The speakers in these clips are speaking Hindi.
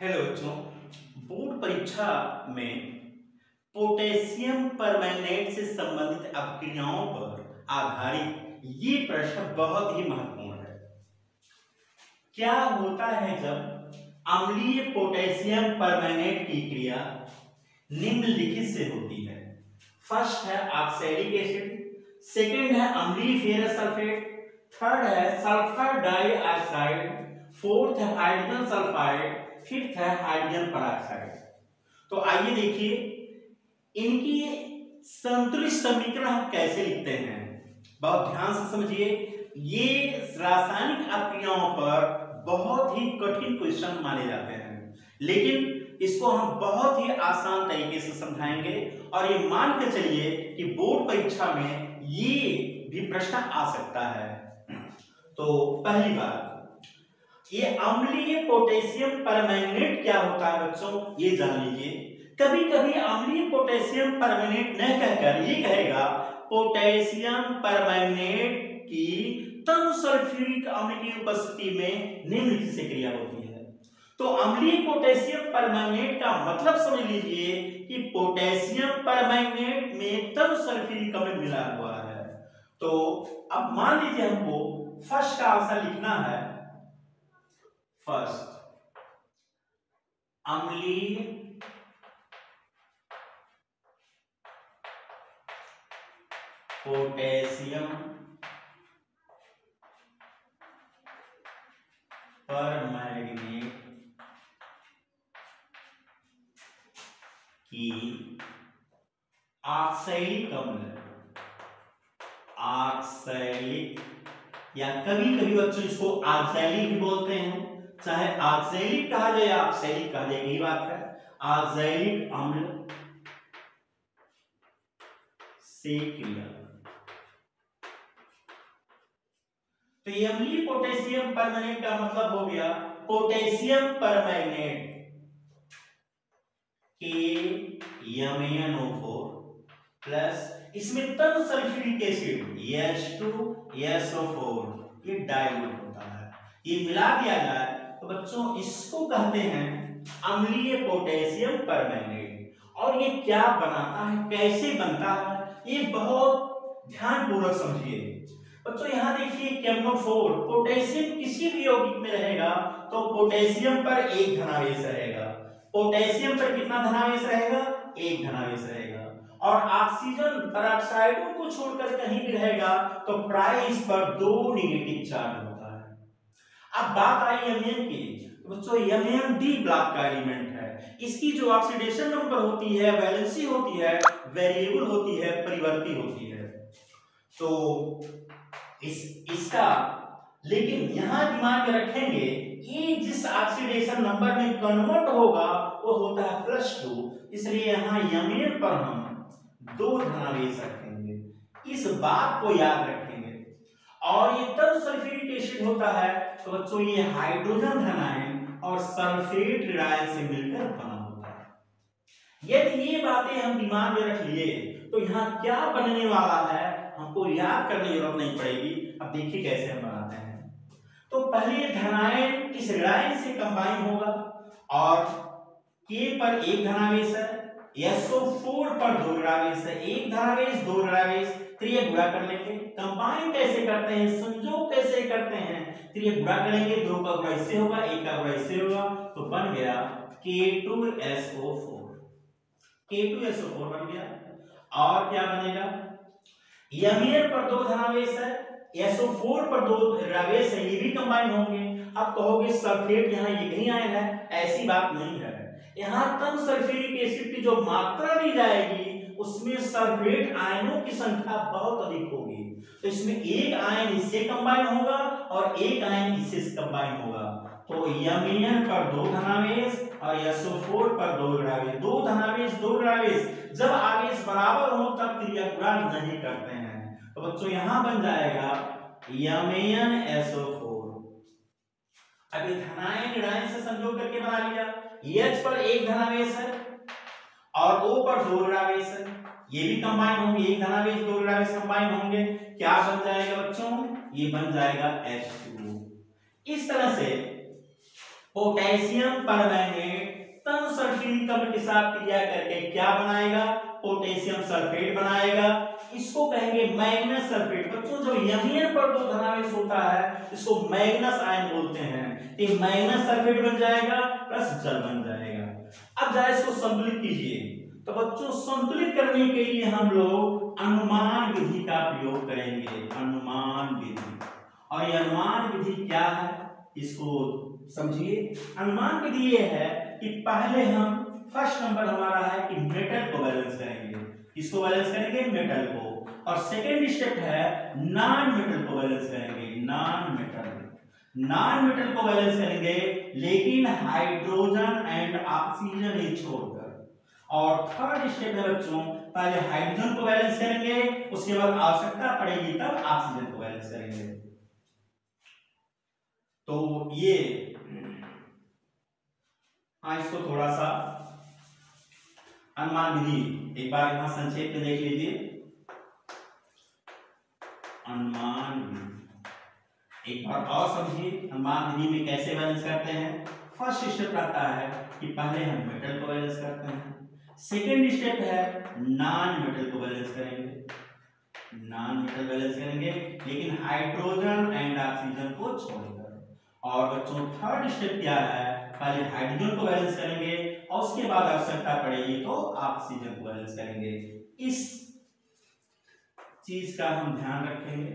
हेलो बच्चों, बोर्ड परीक्षा में पोटेशियम परमैंगनेट से संबंधित अभिक्रियाओं पर आधारित ये प्रश्न बहुत ही महत्वपूर्ण है। क्या होता है जब अम्लीय पोटेशियम परमैंगनेट की क्रिया निम्नलिखित से होती है? फर्स्ट है ऑक्सैलिक एसिड, सेकंड है अम्लीय फेरस सल्फेट, थर्ड है सल्फर डाइऑक्साइड, फोर्थ है हाइड्रोजन सल्फाइड, फिफ्थ है हाइड्रोजन पेरोक्साइड। तो आइए देखिए इनकी संतुलित समीकरण हम कैसे लिखते हैं। बहुत ध्यान से समझिए, ये रासायनिक अभिक्रियाओं पर बहुत ही कठिन क्वेश्चन माने जाते हैं, लेकिन इसको हम बहुत ही आसान तरीके से समझाएंगे और ये मान के चलिए कि बोर्ड परीक्षा में ये भी प्रश्न आ सकता है। तो पहली बात, ये अम्लीय पोटेशियम परमैंगनेट क्या होता है बच्चों, ये जान लीजिए। कभी कभी अम्लीय पोटेशियम परमैंगनेट न कहकर ये कहेगा पोटेशियम परमैंगनेट की तनु सल्फ्यूरिक अम्ल की उपस्थिति में निम्नलिखित से क्रिया होती है। तो अम्लीय पोटेशियम परमैंगनेट का मतलब समझ लीजिए कि पोटेशियम परमैंगनेट में तनु सल्फ्यूरिक अम्ल मिला हुआ है। तो अब मान लीजिए हमको फर्स्ट का आंसर लिखना है। फर्स्ट, अम्लीय पोटेशियम परमैंगनेट की ऑक्सैलिक अम्ल, ऑक्सैलिक या कभी कभी बच्चों इसको ऑक्सैलिक भी बोलते हैं, चाहे ऑक्सैलिक कहा जाए या ऑक्सैलिक कहा जाए, यही बात है। ऑक्सैलिक अम्ल से क्रिया, तो ये अम्लीय पोटेशियम परमैंगनेट का मतलब हो गया पोटेशियम परमैंगनेट KMnO4 प्लस इसमें तनु सल्फ्यूरिक एसिड H2SO4 ये डाइल्यूट होता है, ये मिला दिया जाए तो बच्चों इसको कहते हैं अम्लीय पोटेशियम परमैंगनेट। और ये क्या बनाता है, कैसे बनता है, ये बहुत ध्यानपूर्वक समझिए बच्चों। यहाँ देखिए KMnO4, पोटेशियम किसी भी यौगिक में रहेगा तो पोटेशियम पर एक धनावेश रहेगा, पोटेशियम पर कितना धनावेश रहेगा, एक धनावेश रहेगा, और ऑक्सीजन पेरोक्साइडों को छोड़कर कहीं भी रहेगा तो प्राय इस पर दो नेगेटिव चार्ज होता है। अब बात आई एमएन की, तो बच्चों एमएन डी ब्लॉक का एलिमेंट है, इसकी जो ऑक्सीडेशन नंबर होती है, वैलेंसी होती है, वेरिएबल होती है, परिवर्ती होती है। तो इसका लेकिन यहां दिमाग में रखेंगे ये जिस ऑक्सीडेशन नंबर में कन्वर्ट होगा वो होता है +2, इसलिए यहां एमएन पर हम दो धनावेश रखेंगे, इस बात को याद रखेंगे। और ये तब सल्फ्यूरिक एसिड होता है तो बच्चों ये हाइड्रोजन धनायन और सल्फेट ऋणायन से मिलकर बना होता है। यदि ये बातें हम दिमाग में रख लिए तो यहाँ क्या बनने वाला है हमको याद करने की जरूरत नहीं पड़ेगी। अब देखिए कैसे हम बनाते हैं। तो पहले धनायन इस ऋणायन से कंबाइन होगा और K पर एक धनावेश है, SO4 पर दो ऋणावेश है, एक धनावेश दो ऋणावेश, तो ये गुणा कर लेंगे। कंबाइन कैसे करते हैं, संयोग कैसे करते हैं, तो ये गुणा करेंगे, दो का गुणा इससे होगा, एक का गुणा इससे होगा, तो बन गया K2SO4, K2SO4 बन गया। और क्या बनेगा, एमीन पर दो धनावेश है, SO4 पर दो ऋणावेश है, ये भी कंबाइन होंगे। अब कहोगे सल्फेट यहाँ ये नहीं आया है, ऐसी बात नहीं है। यहाँ तब सल्फ्यूरिक एसिड की जो मात्रा ली जाएगी उसमें सल्फेट आयनों की संख्या बहुत अधिक होगी, तो इसमें एक आयन इससे कंबाइन होगा और एक आयन इससे कंबाइन होगा। तो एमीन पर दो धनावेश और SO4 पर दो ऋणावेश, दो धनावेश दो ऋणावेश, जब आवेश बराबर हो तब क्रिया गुणा नहीं करते हैं। तो बच्चों यहां बन जाएगा MnSO4। अब ये धनायन ऋणायन से संयोग करके बना लिया, H पर एक धनावेश है और O पर दो ऋणावेश है, ये भी कंबाइन होंगे, एक धनावेश दो ऋणावेश कंबाइन होंगे, क्या बन जाएगा बच्चों, ये बन जाएगा H2O। इस तरह से पोटेशियम परमैंगनेट तन सल्फ्यूरिक अम्ल के साथ क्रिया करके क्या बनाएगा, पोटेशियम सल्फेट बनाएगा। इसको कहेंगे मैग्नस सल्फेट। बच्चों जब यमीन पर दो धनावेश होता है इसको मैग्नस आयन बोलते हैं। तो ये मैग्नस सल्फेट बन जाएगा प्लस जल बन जाएगा। अब जरा इसको संतुलित कीजिए। तो बच्चों संतुलित करने के लिए हम लोग अनुमान विधि का प्रयोग करेंगे, अनुमान विधि। और ये अनुमान विधि क्या है इसको समझिए। अनुमान विधि ये है कि पहले हम फर्स्ट नंबर हमारा है कि मेटल को बैलेंस करेंगे। किसको बैलेंस करेंगे, मेटल को। और सेकेंड स्टेप है नॉन मेटल को बैलेंस करेंगे, नॉन मेटल को बैलेंस करेंगे, लेकिन हाइड्रोजन एंड ऑक्सीजन ही छोड़कर। और थर्ड स्टेप है बच्चों पहले हाइड्रोजन को बैलेंस करेंगे, उसके बाद आवश्यकता पड़ेगी तब ऑक्सीजन को बैलेंस करेंगे। तो ये इसको थोड़ा सा अनुमान विधि एक बार यहां संक्षेप में देख लीजिए। अनुमान विधि एक बार और समझिए, अनुमान विधि में कैसे बैलेंस करते हैं। फर्स्ट स्टेप रहता है कि पहले हम मेटल को बैलेंस करते हैं, सेकेंड स्टेप है नॉन मेटल को बैलेंस करेंगे, नॉन मेटल बैलेंस करेंगे लेकिन हाइड्रोजन एंड ऑक्सीजन को छोड़कर। और बच्चों थर्ड स्टेप क्या है, पहले हाइड्रोजन को बैलेंस करेंगे और उसके बाद आवश्यकता पड़ेगी तो ऑक्सीजन को बैलेंस करेंगे। इस चीज का हम ध्यान रखेंगे।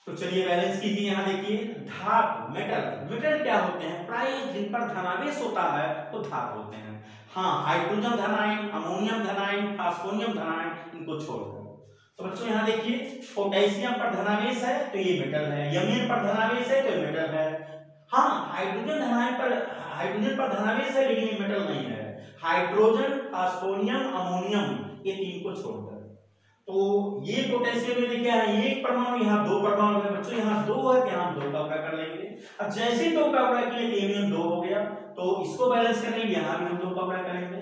तो चलिए बैलेंस कीजिए। यहां देखिए धातु मेटल क्या होते हैं, प्राय जिन पर धनावेश होता है वो धातु होते हैं। हाँ, हाइड्रोजन धनायन, अमोनियम धनायन, फास्फोनियम धनायन इनको छोड़कर। तो बच्चों यहाँ देखिए पोटेशियम पर धनावेश है तो ये मेटल है, यमीन पर धनावेश है तो मेटल है। हाँ, हाइड्रोजन पर धनावेश है लेकिन ये मेटल नहीं है। हाइड्रोजन, फास्फोनियम, अमोनियम ये तीन को छोड़कर। तो ये पोटेशियम में देखिए यहाँ एक परमाणु, यहाँ दो परमाणु है बच्चों, यहाँ दो है तो यहाँ दो का कर लेंगे। अब जैसे दो का किए एमियम दो हो गया तो इसको बैलेंस करने यहाँ भी हम दो का करेंगे।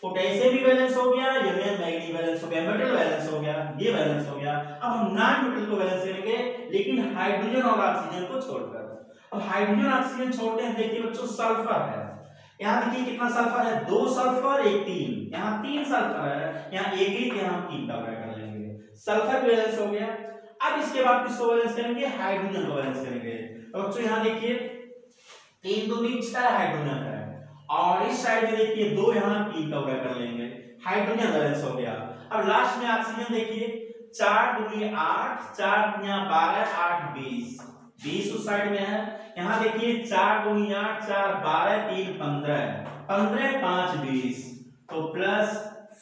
पोटेशियम भी बैलेंस हो गया, यमियम मैग्नी बैलेंस हो गया, मेटल बैलेंस हो गया, ये बैलेंस हो गया। अब हम नॉन मेटल को बैलेंस करेंगे लेकिन हाइड्रोजन और ऑक्सीजन को छोड़कर। अब हाइड्रोजन ऑक्सीजन छोड़ते हैं, देखिए बच्चों सल्फर है, यहाँ देखिए कितना सल्फर है, दो सल्फर एक तीन, यहाँ तीन सल्फर है, यहाँ एक यहाँ तीन का कर लेंगे। सल्फर बैलेंस हो गया। अब इसके बाद किसको बैलेंस करेंगे, हाइड्रोजन को बैलेंस करेंगे। तो बच्चों यहाँ देखिए तीन दो नीचे हाइड्रोजन है और इस साइड में देखिए दो, यहाँ तीन का कर लेंगे, हाइड्रोजन बैलेंस हो गया। अब लास्ट में ऑक्सीजन देखिए 4 दूनी 8, 4 दूनी 12, 8 20, 20 उस साइड में है। यहाँ देखिए 4 दूनी 8, 4 12, 3 15, 15 5 20, तो प्लस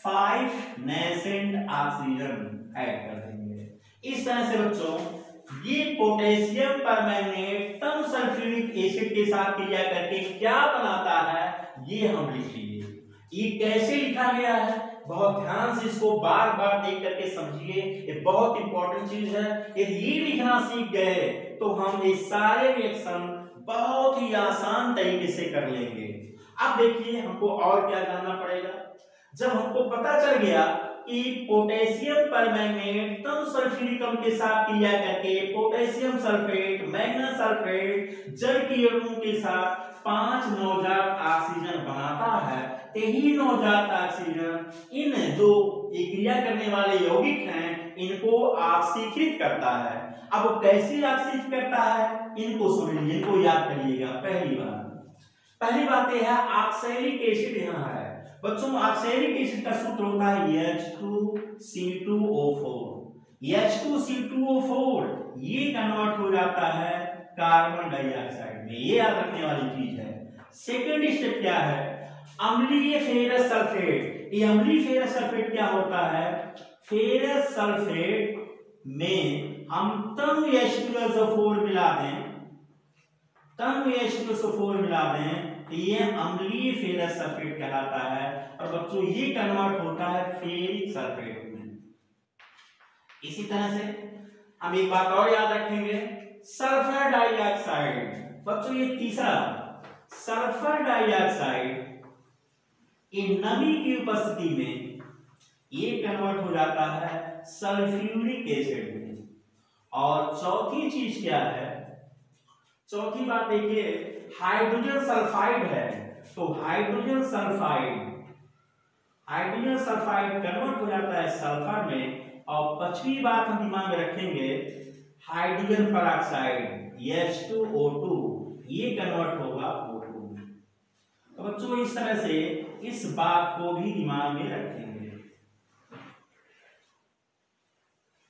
5 नेसेंट ऑक्सीजन ऐड कर देंगे। इस तरह से बच्चों ये पोटेशियम परमैंगनेट तन सल्फ्यूरिक एसिड के साथ क्रिया करके क्या बनाता है ये हम लिखिए। ये कैसे लिखा गया है बहुत ध्यान से इसको बार बार देख करके समझिए, ये बहुत इंपॉर्टेंट चीज है। यदि ये लिखना सीख गए तो हम ये सारे रिएक्शन बहुत ही आसान तरीके से कर लेंगे। अब देखिए हमको और क्या जानना पड़ेगा। जब हमको पता चल गया कि पोटेशियम परमैंगनेट तन सल्फ्यूरिक अम्ल के साथ क्रिया करके पोटेशियम सल्फेट, मैग्नीशियम सल्फेट जल के अणुओं के साथ 5 नवजात ऑक्सीजन बनाता है, यही नवजात ऑक्सीजन इन जो ये क्रिया करने वाले यौगिक हैं इनको ऑक्सीकृत करता है। अब वो कैसे ऑक्सीकृत करता है इनको सुन लीजिए, इनको याद करिएगा। पहली बात यह है ऑक्सैलिक एसिड यहाँ है बच्चों। ऑक्सैलिक एसिड का सूत्र होता है H2C2O4। H2C2O4 ये कन्वर्ट हो जाता है कार्बन डाइऑक्साइड में, ये याद रखने वाली चीज है। सेकेंड स्टेप क्या है, अम्लीय फेरस सल्फेट। ये अम्लीय फेरस सल्फेट क्या होता है, फेरस सल्फेट में हम तन H2SO4 मिला दें, तन H2SO4 मिला दें तो ये अम्लीय फेरस सल्फेट कहलाता है। और बच्चों ये कन्वर्ट होता है फेरिक सल्फेट में। इसी तरह से हम एक बात और याद रखेंगे, सल्फर डाइऑक्साइड। बच्चों ये तीसरा सल्फर डाइऑक्साइड इन नमी की उपस्थिति में ये कन्वर्ट हो जाता है सल्फ्यूरिक एसिड में। और चौथी चीज क्या है, चौथी बात देखिए, हाइड्रोजन सल्फाइड है, तो हाइड्रोजन सल्फाइड कन्वर्ट हो जाता है सल्फर में। और पांचवी बात हम दिमाग में रखेंगे, हाइड्रोजन पेरोक्साइड H2O2 ये कन्वर्ट होगा O2। तो बच्चों इस तरह से इस बात को भी दिमाग में रखेंगे,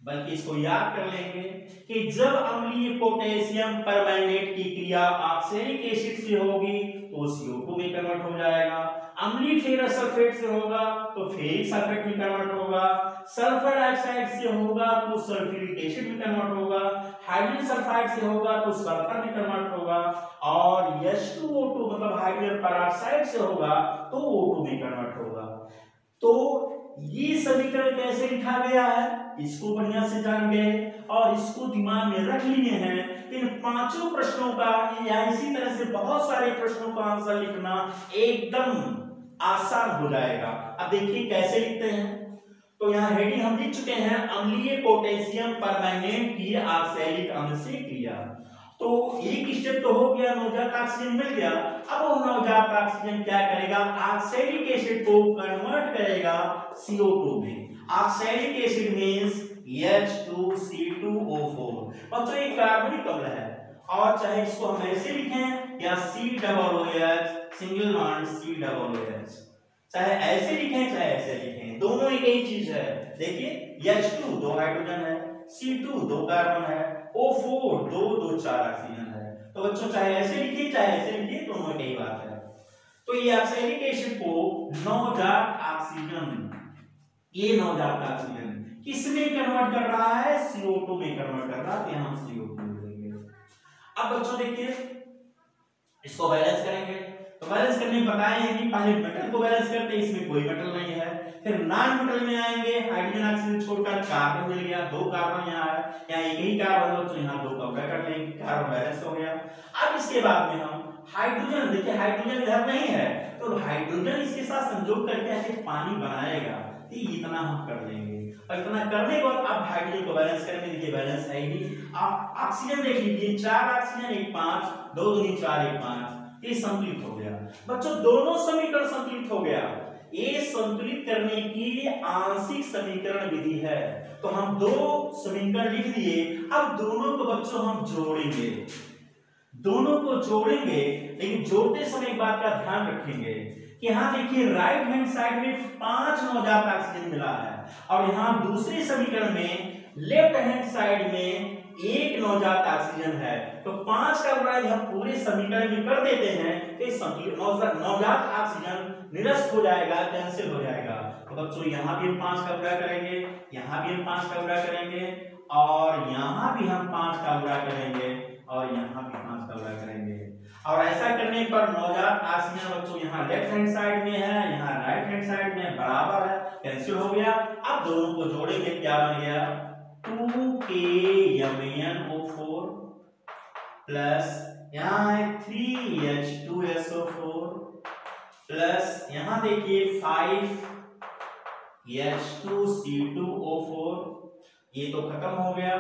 बल्कि इसको याद कर लेंगे कि जब अम्लीय पोटेशियम परमैंगनेट की क्रिया ऑक्सैलिक एसिड से होगी तो CO2 में कन्वर्ट हो जाएगा, अम्लीय फेरस सल्फेट से होगा तो फेरिक सल्फेट में कन्वर्ट होगा, सल्फर डाइऑक्साइड से होगा तो सल्फ्यूरिक एसिड में कन्वर्ट होगा, हाइड्रोजन सल्फाइड से होगा तो सल्फर में कन्वर्ट होगा, और H2O2 मतलब हाइड्रोजन पेरोक्साइड से होगा तो O2 में कन्वर्ट होगा। तो ये समीकरण कैसे लिखा गया है इसको बढ़िया से जान गए और इसको दिमाग में रख लिए हैं। इन पांचों प्रश्नों का या इसी तरह से बहुत सारे प्रश्नों का आंसर लिखना एकदम आसान हो जाएगा। अब देखिए कैसे लिखते हैं, तो यहाँ हेडिंग हम लिख चुके हैं, अम्लीय पोटेशियम परमैंगनेट की ऑक्सैलिक अम्ल से क्रिया। तो एक स्टेप तो हो गया, नवजात ऑक्सीजन मिल गया। अब वो नवजात ऑक्सीजन क्या करेगा, ऑक्सैलिक एसिड को कन्वर्ट करेगा CO2 में। Oxalic acid means H2C2O4। बच्चों ये कार्बनिक अम्ल है, और चाहे इसको हम ऐसे लिखें या COOH सिंगल बॉन्ड COOH, चाहे ऐसे लिखें चाहे ऐसे लिखें, दोनों एक ही चीज है। देखिए H2 दो हाइड्रोजन है, C2 दो कार्बन है, O4 दो चार ऑक्सीजन है। तो बच्चों चाहे ऐसे लिखिए चाहे ऐसे लिखिए, दोनों एक ही बात है। तो ये ऑक्सैलिक एसिड को नवजात ऑक्सीजन, ये नवजात ऑक्सीजन किसमें कन्वर्ट कर रहा है, CO2 में कन्वर्ट कर रहा है। यहां CO2 लेंगे। अब बच्चों देखिए इसको बैलेंस करेंगे, तो बैलेंस करने में बताए हैं कि पहले मेटल को बैलेंस करते हैं, इसमें कोई मेटल नहीं है। फिर नॉन मेटल में आएंगे, हाइड्रोजन ऑक्सीजन छोड़कर कार्बन मिल गया, दो कार्बन यहाँ है, यहाँ एक ही कार्बन हो तो यहाँ दो का कर लेंगे, कार्बन बैलेंस हो गया। अब इसके बाद में हम हाइड्रोजन, देखिए हाइड्रोजन इधर नहीं है तो हाइड्रोजन इसके साथ संयोग करके ऐसे पानी बनाएगा, इतना हम कर लेंगे। और इतना करने के बाद अब हाइड्रोजन को बैलेंस करेंगे, देखिए बैलेंस है ही। आप ऑक्सीजन देख लीजिए, 4 ऑक्सीजन 1 5, 2 दूनी 4 1 5, ये संतुलित हो गया। बच्चों दोनों समीकरण संतुलित हो गया। ये संतुलित करने की आंशिक समीकरण विधि है। तो हम दो समीकरण लिख दिए, अब दोनों को बच्चों हम जोड़ेंगे, दोनों को जोड़ेंगे। लेकिन जोड़ते समय एक बात का ध्यान रखेंगे कि यहाँ देखिए राइट हैंड साइड में 5 नवजात ऑक्सीजन मिला है, और यहाँ दूसरे समीकरण में लेफ्ट हैंड साइड में 1 नवजात ऑक्सीजन है। तो 5 का गुणा हम पूरे समीकरण में कर देते हैं तो संतुलित नवजात ऑक्सीजन निरस्त हो जाएगा, कैंसिल हो जाएगा। तो बच्चों यहाँ भी हम 5 का गुणा करेंगे, यहाँ भी हम 5 का गुणा करेंगे, और यहाँ भी हम 5 का गुणा करेंगे, और यहाँ भी 5 का गुणा करेंगे। और ऐसा करने पर नवजात ऑक्सीजन बच्चों यहाँ लेफ्ट हैंड साइड में है, यहाँ राइट हैंड साइड में बराबर है, कैंसिल हो गया। अब दोनों को जोड़ेंगे, क्या बन गया, 2KMnO4 प्लस यहाँ है 3H2SO4 प्लस यहाँ देखिए 5H2C2O4, ये तो खत्म हो गया।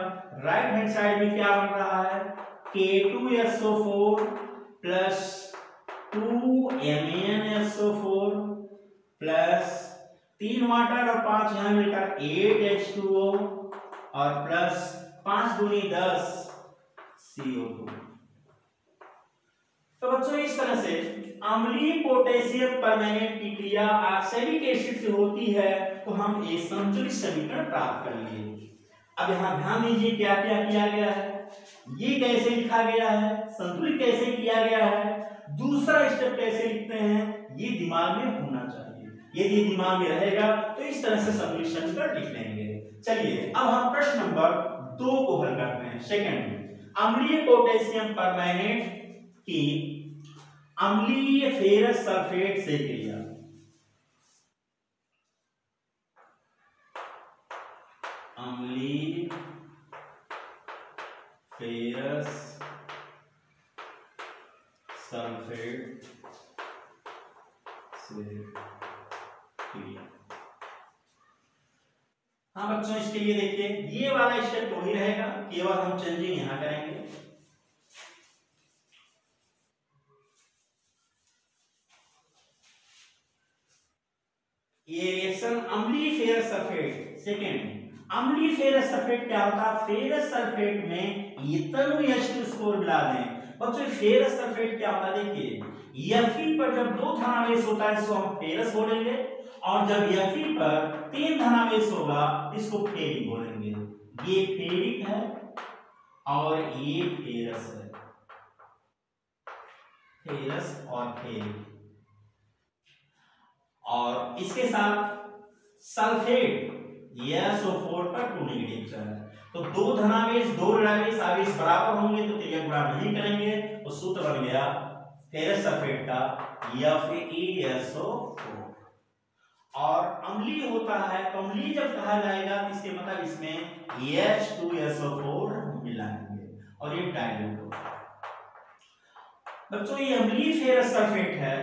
राइट हैंड साइड में क्या बन रहा है, K2SO4 plus 2MnSO4 plus 3 water और 5 यहाँ मिलकर 8H2O और प्लस 5 दूनी 10 CO2। तो बच्चों इस तरह से अम्लीय पोटेशियम परमैंगनेट की क्रिया ऑक्सैलिक एसिड से होती है, तो हम एक संतुलित समीकरण प्राप्त कर लिए। अब यहाँ ध्यान दीजिए क्या क्या किया गया है, ये कैसे लिखा गया है, संतुलित कैसे किया गया है, दूसरा स्टेप कैसे लिखते हैं, ये दिमाग में होना चाहिए। यदि दिमाग में रहेगा तो इस तरह से संतुलित समीकरण लिख लेंगे। चलिए अब हम प्रश्न नंबर 2 को हल करते हैं। सेकंड, अम्लीय पोटेशियम परमैंगनेट की अम्लीय फेरस सल्फेट से क्रिया। अम्लीय फेरस सल्फेट से क्रिया। हाँ बच्चों इसके लिए देखिए ये वाला स्टेप तो ही रहेगा, केवल हम चेंजिंग यहां करेंगे। ये रिएक्शन अम्लीय फेरस सल्फेट। सेकेंड, अम्लीय फेरस सल्फेट क्या होता है? फेरस सल्फेट में इथेनो H2 मिला दें। बच्चों फेरस सल्फेट क्या होता है? देखिए Fe पर जब 2 धनावेश होता है इसको हम फेरस बोलेंगे, और जब Fe पर 3 धनावेश होगा इसको फेरिक बोलेंगे। ये फेरिक है और ये फेरस है, फेरस और फेरिक। और इसके साथ सल्फेट SO4 पर 2 नेगेटिव चार्ज। तो 2 धनावेश 2 ऋणावेश आवेश बराबर होंगे तो क्रिया गुणा नहीं करेंगे, तो सूत्र बन गया फेरस सल्फेट का FeSO4। और अम्लीय होता है तो अम्लीय जब कहा जाएगा तो इसके मतलब इसमें H2SO4 मिलाएंगे और ये डाइल्यूट होगा। बच्चों ये अम्लीय फेरस सल्फेट है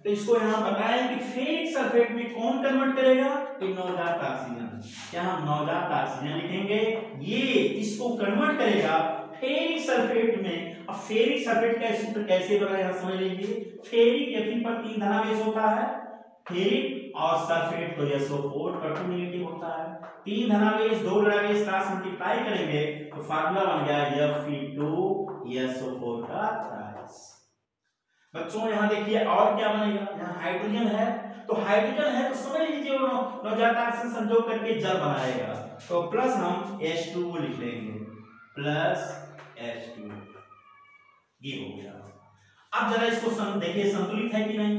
तो इसको यहां बताएं कि फेरिक सल्फेट में कौन कन्वर्ट करेगा? नवजात ऑक्सीजन। यहां नवजात ऑक्सीजन लिखेंगे, ये इसको कन्वर्ट करेगा फेरिक सल्फेट में। अब फेरिक सल्फेट का सूत्र कैसे बना यहां समझ लीजिए। फेरिक Fe पर 3 धनावेश होता है, फेरिक और सल्फेट तो SO4 पर 2 नेगेटिव होता है। 3 धनावेश 2 ऋणावेश क्रॉस मल्टीप्लाई करेंगे तो फार्मूला बन गया Fe2SO4 का ट्राइस। बच्चों यहाँ देखिए और क्या बनेगा, यहाँ हाइड्रोजन है तो हाइड्रोजन है तो समझ लीजिए वो नवजात ऑक्सीजन संयोग करके जल बनाएगा, तो प्लस हम H2 लिख लेंगे, प्लस H2 ये हो गया। अब जरा इसको देखिए संतुलित है कि नहीं।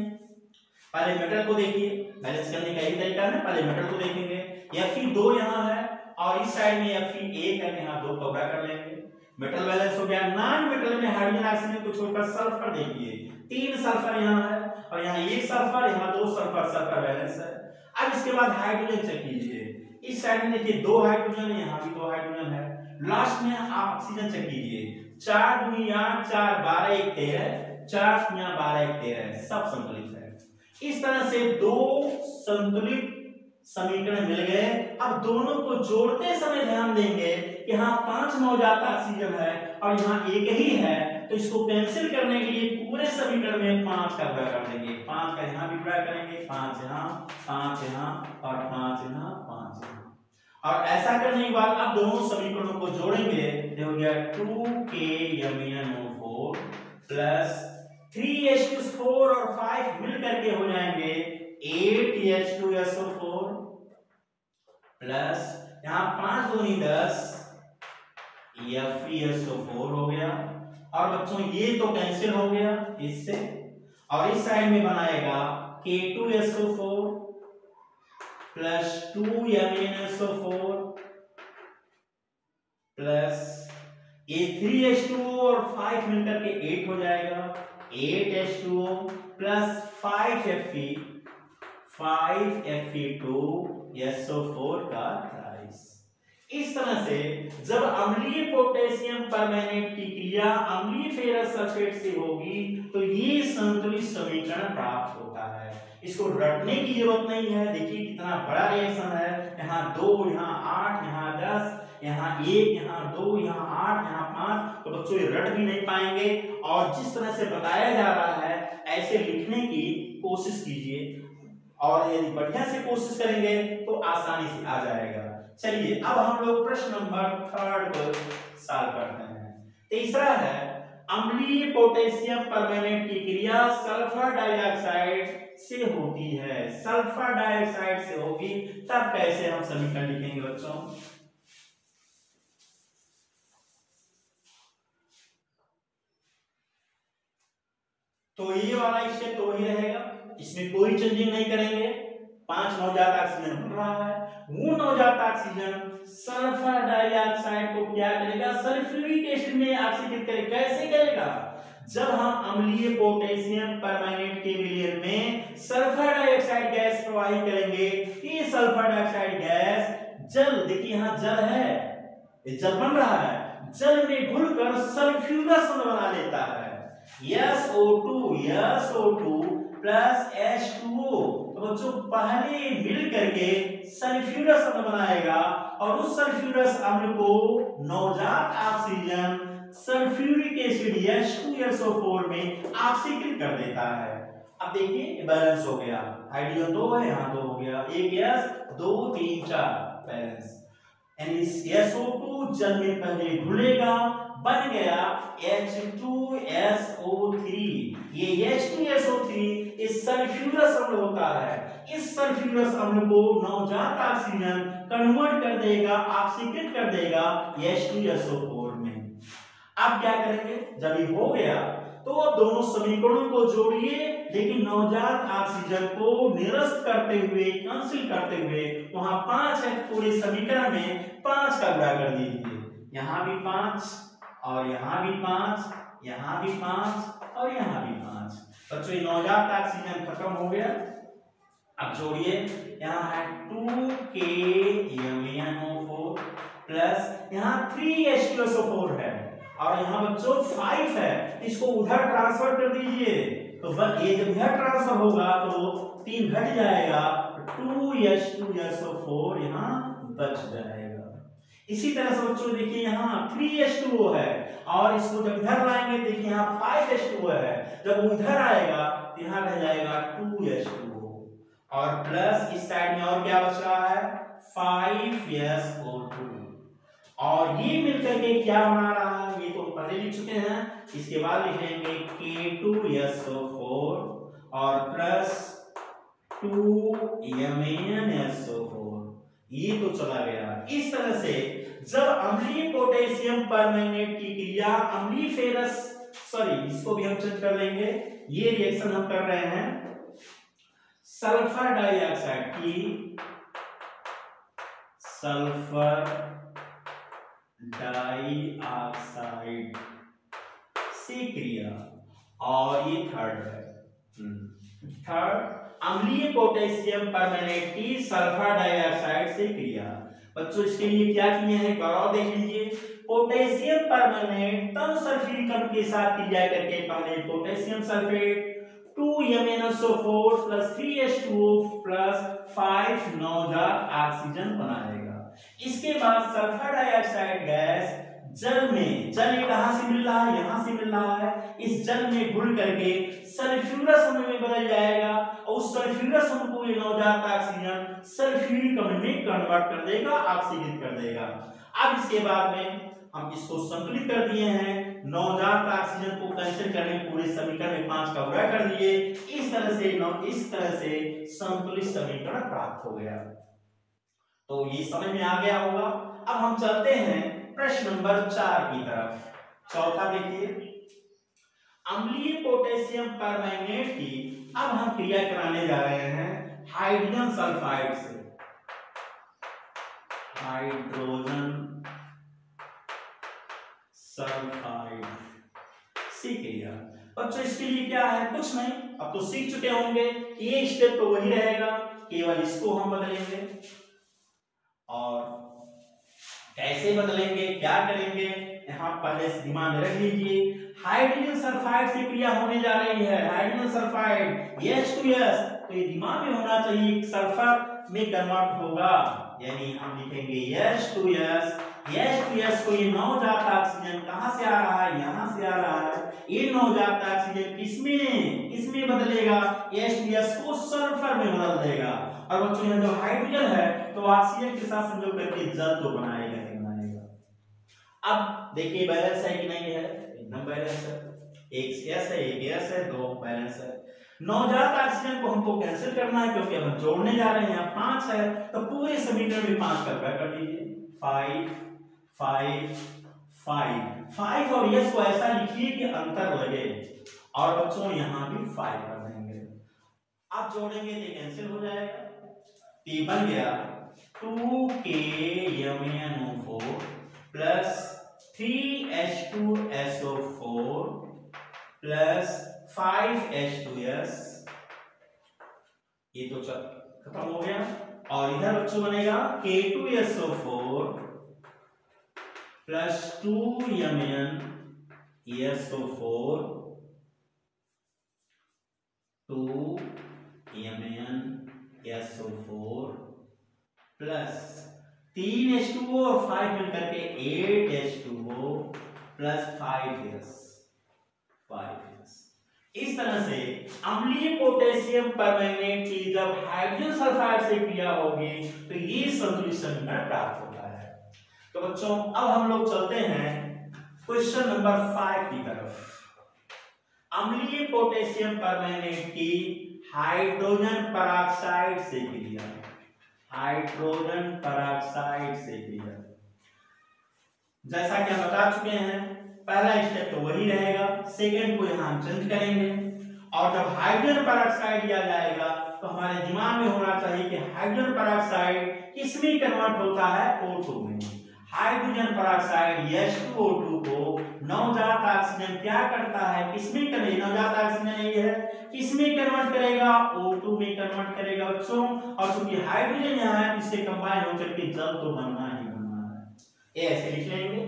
पहले मेटल को देखिए, बैलेंस करने का यही तरीका है, पहले मेटल को देखेंगे। Fe2 यहाँ है और इस साइड में Fe1 है, यहाँ 2 कब्जा कर लेंगे, मेटल बैलेंस हो गया। नॉन मेटल में हाइड्रोजन ऑक्सीजन को छोड़कर सल्फर देखिए, 3 सल्फर यहाँ है और यहाँ 1 सल्फर, यहाँ 2 सल्फर, सल्फर बैलेंस है। अब इसके बाद हाइड्रोजन चेक कीजिए, इस साइड में देखिए 2 हाइड्रोजन, यहाँ भी 2 हाइड्रोजन है। लास्ट में आप ऑक्सीजन चेक कीजिए, 4 दूनी 8, 4 12 1 13, 4 12 1 13, सब संतुलित है। इस तरह से 2 संतुलित समीकरण मिल गए। अब दोनों को जोड़ते समय ध्यान देंगे कि यहाँ 5 नवजात ऑक्सीजन है और यहाँ 1 ही है, तो इसको कैंसिल करने के लिए पूरे समीकरण में 5 का गुणा कर देंगे, 5 का यहाँ भी गुणा करेंगे, 5 यहाँ, 5 यहाँ और 5 यहाँ, 5 यहाँ। और ऐसा करने के बाद अब दोनों समीकरणों को जोड़ेंगे, ये हो गया 2KMnO4 प्लस 3H2 और 5 मिल करके हो जाएंगे 8H2SO4 प्लस यहाँ 5 दूनी 10 FeSO4 हो गया। और बच्चों ये तो कैंसिल हो गया इससे, और इस साइड में बनाएगा K2SO4 प्लस 2MnSO4 प्लस ये 3H2O और 5 मिलकर के 8 हो जाएगा, 8H2O प्लस 5Fe2SO4 का ट्राइस। इस तरह से जब अम्लीय पोटेशियम परमैंगनेट की क्रिया अम्लीय फेरस सल्फेट से होगी तो ये संतुलित समीकरण प्राप्त होता है। इसको रटने की जरूरत नहीं है, देखिए कितना बड़ा रिएक्शन है, यहाँ 2, यहाँ 8, यहाँ 10, यहाँ 1, यहाँ 2, यहाँ 8, यहाँ 5, तो बच्चों ये रट भी नहीं पाएंगे। और जिस तरह से बताया जा रहा है ऐसे लिखने की कोशिश कीजिए, और यदि बढ़िया से कोशिश करेंगे तो आसानी से आ जाएगा। चलिए अब हम लोग प्रश्न नंबर 3 को सॉल्व करते हैं। तीसरा है अम्लीय पोटेशियम परमैंगनेट की क्रिया सल्फर डाइऑक्साइड से होती है, सल्फर डाइऑक्साइड से होगी, तब कैसे हम समीकरण लिखेंगे बच्चों। तो ये वाला इससे तो वही रहेगा, इसमें कोई चेंजिंग नहीं करेंगे। 5 नवजात ऑक्सीजन बन रहा है, वो नवजात ऑक्सीजन सल्फर डाइऑक्साइड को क्या करेगा, सल्फ्यूरिक एसिड में ऑक्सीकृत करेगा। कैसे करेगा, जब हम अम्लीय पोटेशियम परमैंगनेट के विलयन में सल्फर डाइऑक्साइड गैस प्रवाहित करेंगे, ये सल्फर डाइऑक्साइड गैस जल, देखिए यहाँ जल है, ये जल बन रहा है, जल में घुलकर सल्फ्यूरस बना लेता है, SO2 प्लस H2O। तो बच्चों पहले मिल करके सल्फ्यूरस अम्ल बनाएगा और उस सल्फ्यूरस अम्ल को नवजात ऑक्सीजन सल्फ्यूरिक एसिड H2SO4 में ऑक्सीकृत कर देता है। अब देखिए बैलेंस हो गया, हाइड्रोजन 2 है, यहाँ 2 हो गया, एक गैस 2 3 4 बैलेंस। यानी SO2 जल में पहले घुलेगा, बन गया H2SO3। ये H2SO3 इस सल्फ्यूरस अम्ल होता है, इस सल्फ्यूरस अम्ल को नवजात ऑक्सीजन कन्वर्ट कर देगा, ऑक्सीकृत कर देगा H2SO4 में। अब क्या करेंगे, जब ये हो गया तो अब दोनों समीकरणों को जोड़िए, लेकिन नवजात ऑक्सीजन को निरस्त करते हुए, कैंसिल करते हुए, वहां 5 है, पूरे समीकरण में 5 का गुणा कर दीजिए। यहां भी 5 और यहां भी 5, यहां भी 5 और यहां भी 5। बच्चों ये नवजात ऑक्सीजन खत्म हो गया। अब जोड़िए, यहाँ है 2KMnO4 प्लस यहाँ 3H2SO4 है, और यहाँ बच्चों 5 है, इसको उधर ट्रांसफर कर दीजिए। तो बस ये जब इधर ट्रांसफर होगा तो 3 घट जाएगा, 2H2SO4 यहाँ बच जाएगा। इसी तरह से बच्चों देखिए यहाँ 3H2O है, और इसको जब इधर लाएंगे देखिए यहाँ 5H2O है, जब वो इधर आएगा तो यहाँ रह जाएगा 2H2O, और प्लस इस साइड में और क्या बच रहा है 5SO2, और ये मिलकर के क्या बना रहा है, ये तो पहले लिख चुके हैं, इसके बाद लिख लेंगे K2SO4 और प्लस 2MnSO4, ये तो चला गया। इस तरह से जब अम्लीय पोटेशियम परमैंगनेट की क्रिया अम्लीय फेरस, सॉरी इसको भी हम चेंज कर लेंगे, ये रिएक्शन हम कर रहे हैं सल्फर डाइऑक्साइड की, सल्फर डाइऑक्साइड से क्रिया, और ये थर्ड है, थर्ड अम्लीय पोटेशियम परमैंगनेट की सल्फर डाइऑक्साइड से क्रिया। बच्चों इसके लिए क्या किए हैं गौरव देख लीजिए, पोटेशियम परमैंगनेट तब सल्फ्यूरिक के साथ क्रिया करके पहले potassium sulphate 2MnSO4 plus 3H2O plus 5 नवजात ऑक्सीजन बनाएगा। इसके बाद सल्फर डाइऑक्साइड गैस जल में, जल कहां से मिल रहा है, यहां से मिल रहा है, इस जल में घुल करके सल्फ्यूरस अम्ल में बदल जाएगा, और उस सल्फ्यूरस अम्ल को ये नवजात ऑक्सीजन सल्फ्यूरिक अम्ल में कन्वर्ट कर देगा, ऑक्सीकृत कर देगा। अब इसके बाद में हम इसको संतुलित कर दिए हैं, नवजात ऑक्सीजन को कैंसिल करने पूरे समीकरण में 5 का गुणा कर दिए, इस तरह से संतुलित समीकरण प्राप्त हो गया। तो ये समझ में आ गया होगा। अब हम चलते हैं प्रश्न नंबर 4 की तरफ। चौथा देखिए, अम्लीय पोटेशियम परमैंगनेट की अब हम क्रिया कराने जा रहे हैं हाइड्रोजन सल्फाइड से, हाइड्रोजन सल्फाइड से क्रिया। बच्चों इसके लिए क्या है, कुछ नहीं, अब तो सीख चुके होंगे, ये स्टेप तो वही रहेगा, केवल इसको हम बदलेंगे। और कैसे बदलेंगे, क्या करेंगे, यहाँ पहले से दिमाग में रख लीजिए, हाइड्रोजन सल्फाइड से क्रिया होने जा रही है, हाइड्रोजन सल्फाइड H2S, तो ये दिमाग में होना चाहिए सल्फर में कन्वर्ट होगा, यानी हम लिखेंगे H2S, H2S को ये नवजात ऑक्सीजन कहां से आ रहा है, यहां से आ रहा है, ये नवजात ऑक्सीजन किसमें बदलेगा, H2S को सल्फर में बदल देगा। और बच्चों यहाँ जो हाइड्रोजन है तो ऑक्सीजन के साथ संयोग करके जल तो बनाएगा ही बनाएगा। अब देखिए बैलेंस है कि नहीं है, एकदम बैलेंस है, एक गैस है, एक गैस है, 2 बैलेंस है। नवजात ऑक्सीजन को हमको कैंसिल करना है क्योंकि हम जोड़ने जा रहे हैं, 5 है, तो पूरे समीकरण में 5 का गुणा कर दीजिए, 5 5 5 5 और यस को ऐसा लिखिए कि अंतर लगे, और बच्चों यहाँ भी 5 कर देंगे। आप जोड़ेंगे तो कैंसिल हो जाएगा, तो बन गया 2KMnO4 plus 3H2SO4 plus 5H2S, ये तो खत्म हो गया। और इधर बच्चों बनेगा K2SO4 plus 2MnSO4 2MnSO4 plus 3H2O और 5 मिलकर के 8H2O प्लस 5S। इस तरह से अम्लीय पोटेशियम परमैंगनेट की जब हाइड्रोजन सल्फाइड से क्रिया होगी तो ये संतुलित समीकरण प्राप्त होता है। तो बच्चों अब हम लोग चलते हैं क्वेश्चन नंबर 5 की तरफ। अम्लीय पोटेशियम परमैंगनेट की हाइड्रोजन पेरोक्साइड से क्रिया, हाइड्रोजन पेरोक्साइड से क्रिया, जैसा कि हम बता चुके हैं पहला स्टेप तो वही रहेगा, सेकंड को यहां हम चेंज करेंगे और जब हाइड्रोजन पेरोक्साइड लिया जाएगा तो हमारे दिमाग में होना चाहिए कि हाइड्रोजन पेरोक्साइड किसमें कन्वर्ट होता है, O2 में। हाइड्रोजन पेरोक्साइड H2O2 को नवजात ऑक्सीजन क्या करता है, किसमें कन्वर्ट, नवजात ऑक्सीजन ये है किसमें कन्वर्ट करेगा, O2 में कन्वर्ट करेगा बच्चों। और चूंकि हाइड्रोजन यहाँ है इससे कंबाइन होकर के जल तो बनना ही बनना है, ये ऐसे लिख लेंगे।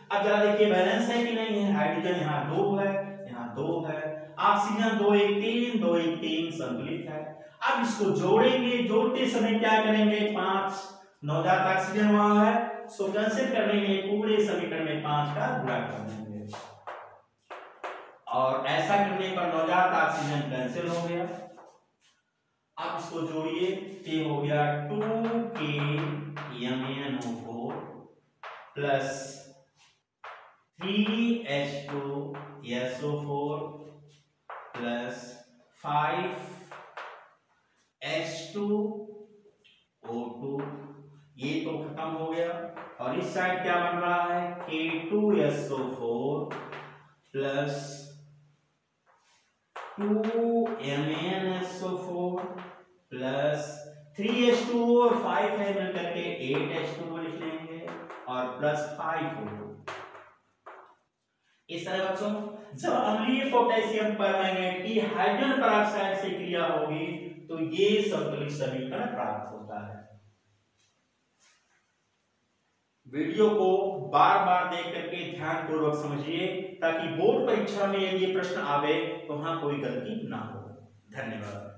अब जरा देखिए बैलेंस है कि नहीं है, हाइड्रोजन यहाँ 2 है, यहाँ 2 है, ऑक्सीजन 2 1 3 2 1 3 संतुलित है। अब इसको जोड़ेंगे, जोड़ते समय क्या करेंगे, 5 नवजात ऑक्सीजन वहां है सो कैंसिल कर देंगे, पूरे समीकरण में 5 का गुणा कर देंगे और ऐसा करने पर नवजात ऑक्सीजन कैंसिल हो गया। अब इसको जोड़िए, ये हो गया 2KMnO4 plus 3H2SO4 plus 5H2O2, ये तो खत्म हो गया। और इस साइड क्या बन रहा है, K2SO4 plus 2MnSO4 plus 3H2O और 5 है मिलकर के 8H2O लिख लेंगे और प्लस 5O2। इस तरह बच्चों जब अम्लीय पोटेशियम परमैंगनेट की हाइड्रोजन पेरोक्साइड से क्रिया होगी तो ये संतुलित समीकरण प्राप्त होता है। वीडियो को बार बार देख करके ध्यान पूर्वक समझिए ताकि बोर्ड परीक्षा में यदि ये प्रश्न आवे तो वहां कोई गलती ना हो। धन्यवाद।